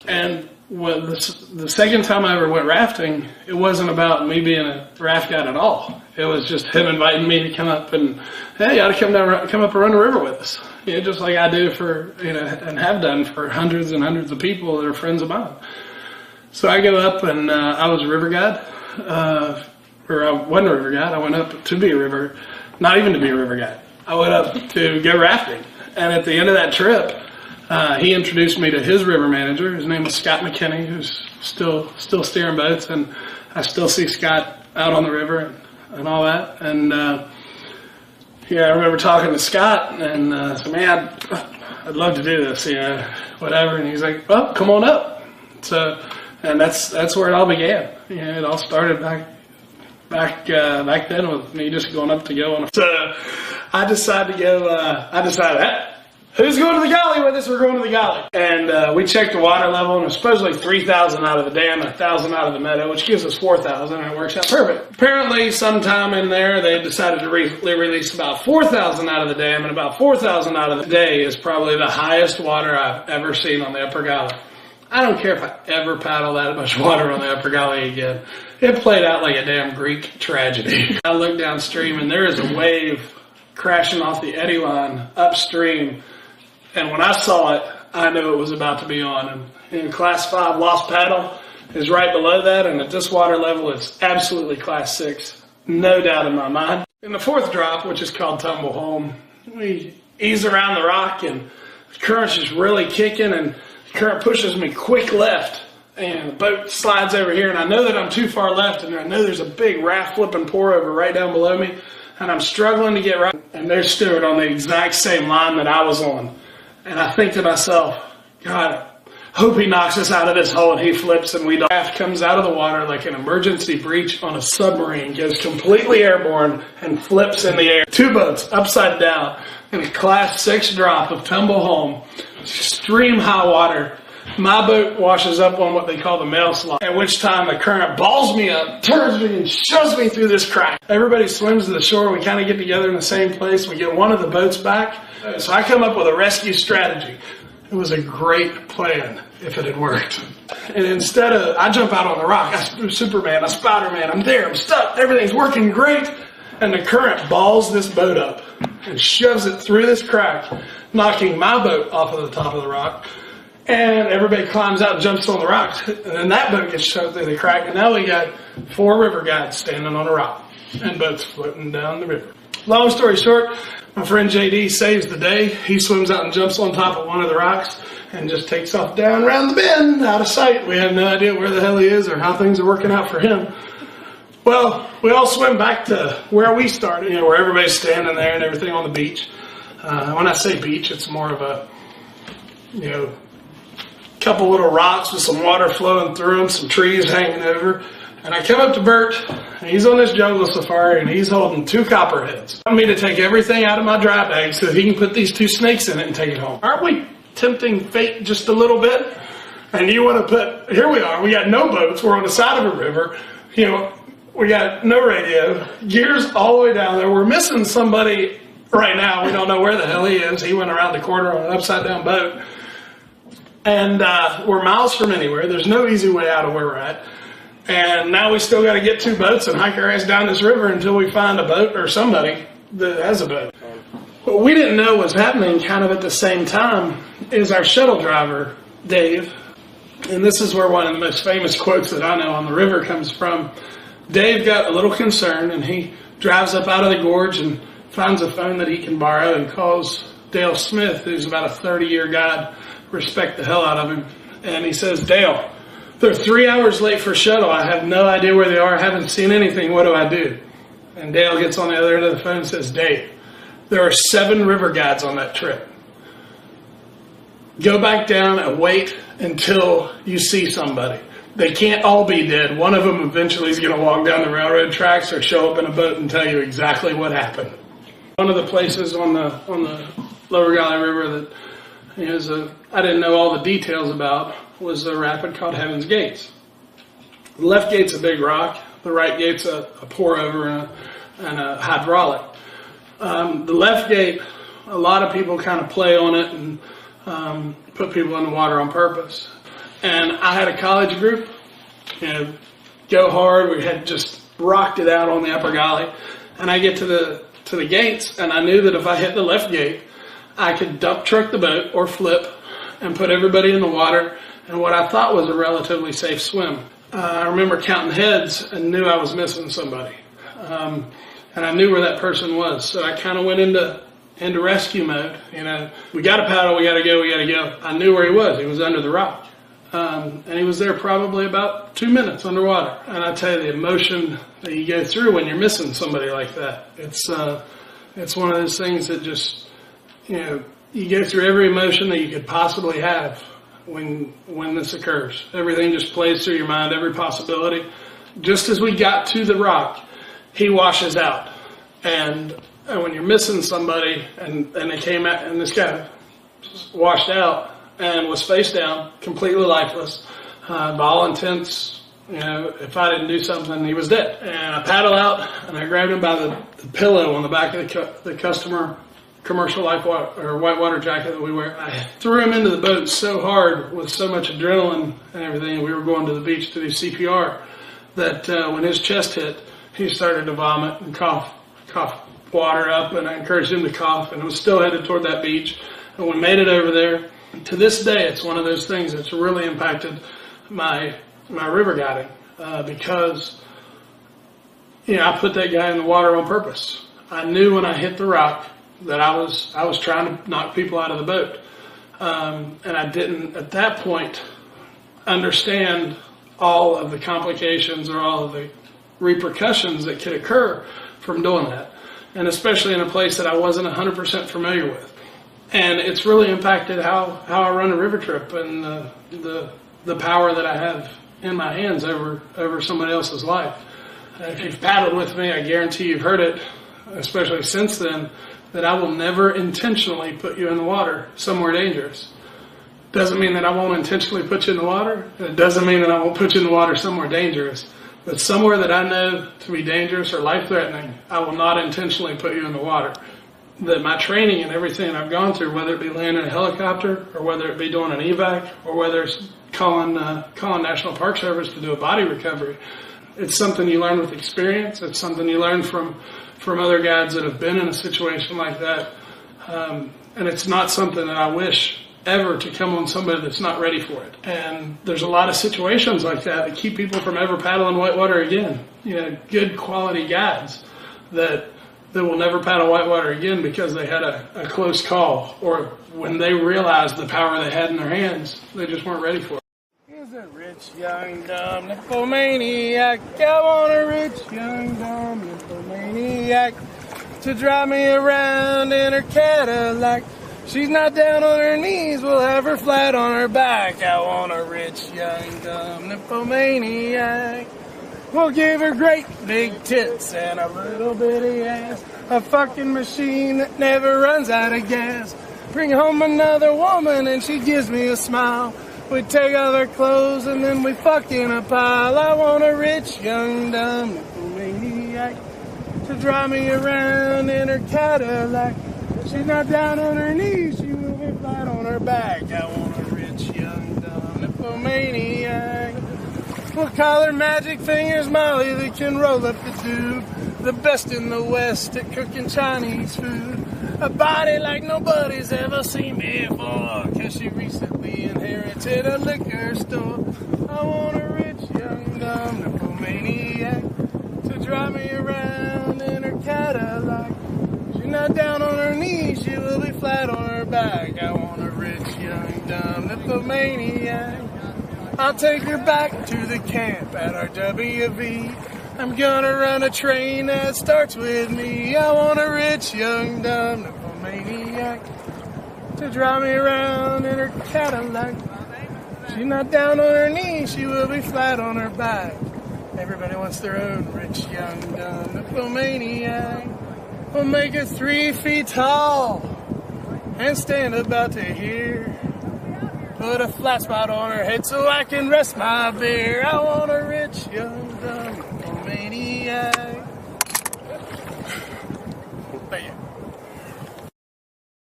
And the second time I ever went rafting, it wasn't about me being a raft guide at all. It was just him inviting me to come up and, hey, you ought to come up and run the river with us. You know, just like I do for, and have done for hundreds and hundreds of people that are friends of mine. So I go up and I was a river guide, or I wasn't a river guide. I went up to be a river, not even to be a river guide. I went up to go rafting. And at the end of that trip, he introduced me to his river manager. His name was Scott McKinney, who's still steering boats, and I still see Scott out on the river and all that. And I remember talking to Scott and said, man, I'd love to do this, whatever. And he's like, well, come on up. So, and that's where it all began. It all started back then with me just going up to go on. So I decided to go. Who's going to the gully with us? We're going to the gully. And we checked the water level, and it was supposedly 3,000 out of the dam and 1,000 out of the meadow, which gives us 4,000, and it works out perfect. Apparently, sometime in there, they decided to release about 4,000 out of the dam, and about 4,000 out of the day is probably the highest water I've ever seen on the upper gully. I don't care if I ever paddle that much water on the upper gully again. It played out like a damn Greek tragedy. I look downstream, and there is a wave crashing off the eddy line upstream. And when I saw it, I knew it was about to be on. And in Class 5, Lost Paddle is right below that. And at this water level, it's absolutely Class 6. No doubt in my mind. In the fourth drop, which is called Tumble Home, we ease around the rock, and the current's just really kicking, and the current pushes me quick left. And the boat slides over here, and I know that I'm too far left, and I know there's a big raft flipping pour over right down below me. And I'm struggling to get right. And there's Stuart on the exact same line that I was on. And I think to myself, God, I hope he knocks us out of this hole, and he flips and we don't. The raft comes out of the water like an emergency breach on a submarine, goes completely airborne and flips in the air. Two boats upside down in a Class 6 drop of Tumble Home, extreme high water. My boat washes up on what they call the mail slide, at which time the current balls me up, turns me, and shoves me through this crack. Everybody swims to the shore. We kind of get together in the same place. We get one of the boats back. So I come up with a rescue strategy. It was a great plan if it had worked. And instead of, I jump out on the rock, I'm Superman, I'm Spider-Man, I'm there, I'm stuck, everything's working great. And the current balls this boat up and shoves it through this crack, knocking my boat off of the top of the rock. And everybody climbs out and jumps on the rocks. And then that boat gets shoved through the crack. And now we got 4 river guides standing on a rock and boats floating down the river. Long story short, my friend JD saves the day. He swims out and jumps on top of one of the rocks and just takes off down around the bend, out of sight. We have no idea where the hell he is or how things are working out for him. Well, we all swim back to where we started, where everybody's standing there and everything on the beach. When I say beach, it's more of a, couple little rocks with some water flowing through them, some trees hanging over. And I come up to Bert, and he's on this jungle safari, and he's holding 2 copperheads. I want me to take everything out of my dry bag so that he can put these 2 snakes in it and take it home. Aren't we tempting fate just a little bit? And you want to here we are, we got no boats, we're on the side of a river, we got no radio, gears all the way down there, we're missing somebody right now, we don't know where the hell he is, he went around the corner on an upside down boat. And we're miles from anywhere, there's no easy way out of where we're at. And now we still got to get 2 boats and hike our ass down this river until we find a boat or somebody that has a boat. What we didn't know was happening kind of at the same time is our shuttle driver, Dave. And this is where one of the most famous quotes that I know on the river comes from. Dave got a little concerned, and he drives up out of the gorge and finds a phone that he can borrow and calls Dale Smith, who's about a 30-year guide. Respect the hell out of him. And he says, Dale, they're 3 hours late for shuttle. I have no idea where they are. I haven't seen anything. What do I do? And Dale gets on the other end of the phone and says, Dave, there are 7 river guides on that trip. Go back down and wait until you see somebody. They can't all be dead. One of them eventually is going to walk down the railroad tracks or show up in a boat and tell you exactly what happened. One of the places on the Lower Gully River that I didn't know all the details about was a rapid called Heaven's Gates. The left gate's a big rock. The right gate's a pour over and a hydraulic. The left gate, a lot of people kind of play on it and put people in the water on purpose. And I had a college group, go hard. We had just rocked it out on the upper gully. And I get to the gates, and I knew that if I hit the left gate, I could dump truck the boat or flip and put everybody in the water and what I thought was a relatively safe swim. I remember counting heads and knew I was missing somebody. And I knew where that person was. So I kind of went into rescue mode. We got to paddle, we got to go. I knew where he was. He was under the rock. And he was there probably about 2 minutes underwater. And I tell you, the emotion that you go through when you're missing somebody like that, it's one of those things that just, you go through every emotion that you could possibly have when this occurs. Everything just plays through your mind, every possibility. Just as we got to the rock, he washes out. And when you're missing somebody and they came out and this guy washed out and was face down, completely lifeless, by all intents, if I didn't do something, he was dead. And I paddle out and I grabbed him by the pillow on the back of the customer commercial whitewater jacket that we wear. I threw him into the boat so hard with so much adrenaline and everything. We were going to the beach to do CPR that when his chest hit, he started to vomit and cough water up, and I encouraged him to cough, and I was still headed toward that beach. And we made it over there. To this day, it's one of those things that's really impacted my river guiding because I put that guy in the water on purpose. I knew when I hit the rock that I was trying to knock people out of the boat, and I didn't at that point understand all of the complications or all of the repercussions that could occur from doing that, and especially in a place that I wasn't 100% familiar with. And it's really impacted how I run a river trip and the power that I have in my hands over somebody else's life. If you've paddled with me, I guarantee you've heard it, especially since then, that I will never intentionally put you in the water somewhere dangerous. Doesn't mean that I won't intentionally put you in the water. It doesn't mean that I won't put you in the water somewhere dangerous. But somewhere that I know to be dangerous or life-threatening, I will not intentionally put you in the water. That my training and everything I've gone through, whether it be landing a helicopter or whether it be doing an evac or whether it's calling National Park Service to do a body recovery, it's something you learn with experience. It's something you learn from other guides that have been in a situation like that. And it's not something that I wish ever to come on somebody that's not ready for it. And there's a lot of situations like that that keep people from ever paddling whitewater again. Good quality guides that will never paddle whitewater again because they had a close call, or when they realized the power they had in their hands, they just weren't ready for it. He's a rich, young, dumb nymphomaniac. I want a rich, young, dumb nymphomaniac to drive me around in her Cadillac. She's not down on her knees, we'll have her flat on her back. I want a rich, young, dumb nymphomaniac. We'll give her great big tits and a little bitty ass. A fucking machine that never runs out of gas. Bring home another woman and she gives me a smile. We take off our clothes and then we fuck in a pile. I want a rich, young, dumb nymphomaniac to drive me around in her Cadillac. She's not down on her knees, she will be flat on her back. I want a rich, young, dumb nymphomaniac. We'll call her Magic Fingers Molly that can roll up the tube. The best in the West at cooking Chinese food. A body like nobody's ever seen before, 'cause she recently inherited a liquor store. I want a rich, young, dumb nymphomaniac to drive me around in her Cadillac. She's not down on her knees, she will be flat on her back. I want a rich, young, dumb nymphomaniac. I'll take her back to the camp at RWV. I'm gonna run a train that starts with me. I want a rich, young, dumb nymphomaniac to drive me around in her Cadillac. She's not down on her knees, she will be flat on her back. Everybody wants their own rich, young, dumb nymphomaniac. We'll make her 3 feet tall and stand about to here. Put a flat spot on her head so I can rest my beer. I want a rich, young,